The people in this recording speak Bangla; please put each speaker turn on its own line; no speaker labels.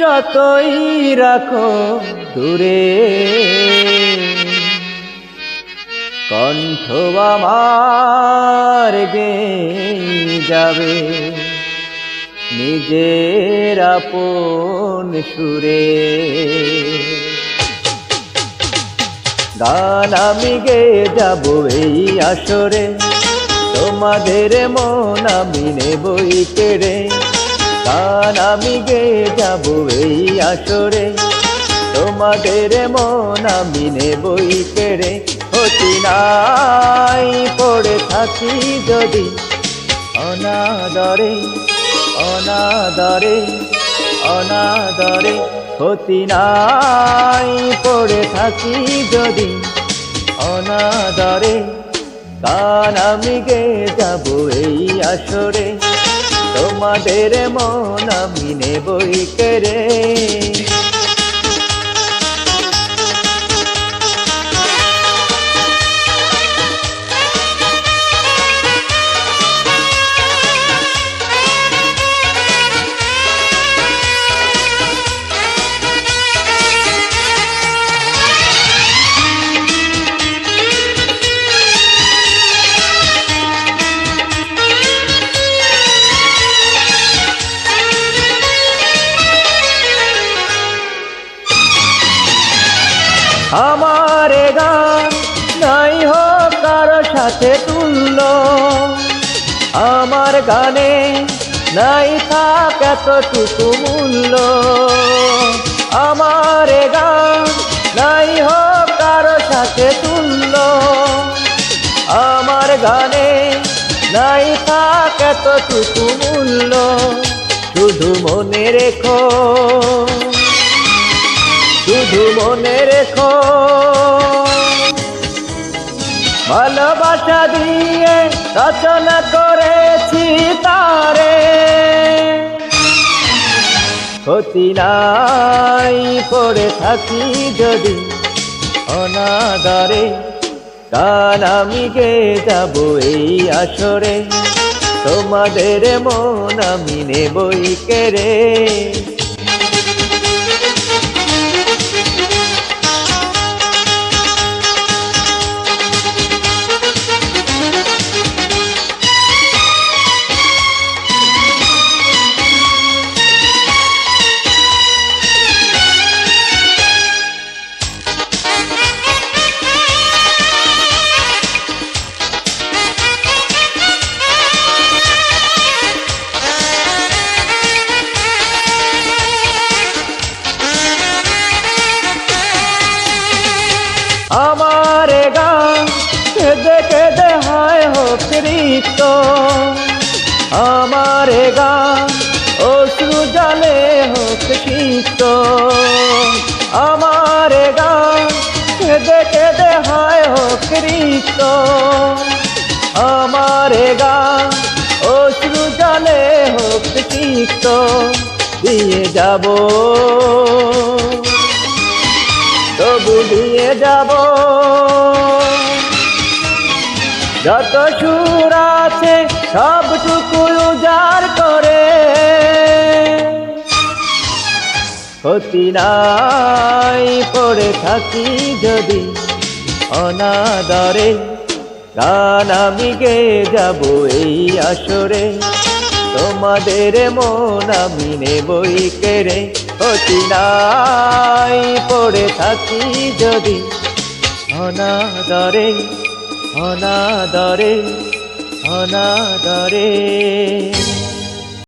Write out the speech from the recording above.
যতই রাখো দূরে, কণ্ঠ আমার গেয়ে যাবে নিজের আপন সুরে। গান আমি গেয়ে যাব এই আসরে, তোমাদের মন আমি নেবই কেড়ে। গান আমি গেয়ে যাব এই আসরে, তোমাদের মন আমি নেবই কেড়ে। অতি নাই পড়ে থাকি যদি অনাদরে, অনাদরে, অনাদরে। ক্ষতি নাই পড়ে থাকি যদি অনাদরে। গান আমি গেয়ে যাব এই আসরে, তোমাদের মন আমি নেবই কেড়ে। আমার গান নাই হোক কারো সাথে তুল্য, আমার গানে নাই থাক এতটুকু মূল্য। আমার গান নাই হোক কারো সাথে তুল্য, আমার গানে নাই থাক এতটুকু মূল্য। শুধু মনে রেখো, শুধু মনে রেখো, ভালোবাসা দিয়ে রচনা করেছি তারে। ক্ষতি নাই পড়ে থাকি যদি অনাদরে। গান আমি গেয়ে যাব এই আসরে, তোমাদের মন আমি নেবই কেড়ে। আমার গান কেঁদে কেঁদে হয় হোক রিক্ত, আমার গান অশ্রু জলে হোক সিক্ত। আমার গান কেঁদে কেঁদে হয় হোক রিক্ত, আমার গান অশ্রু জলে হোক সিক্ত। দিয়ে যাব তবু দিয়ে যাব যত সুর আছে সবটুকু উজাড় করে। ক্ষতি নাই পড়ে থাকি যদি অনাদরে। গান আমি গেয়ে যাব এই আসরে, তোমাদের মন আমি নেবই কেড়ে। ক্ষতি নাই পড়ে থাকি যদি অনাদরে, অনাদরে, অনাদরে।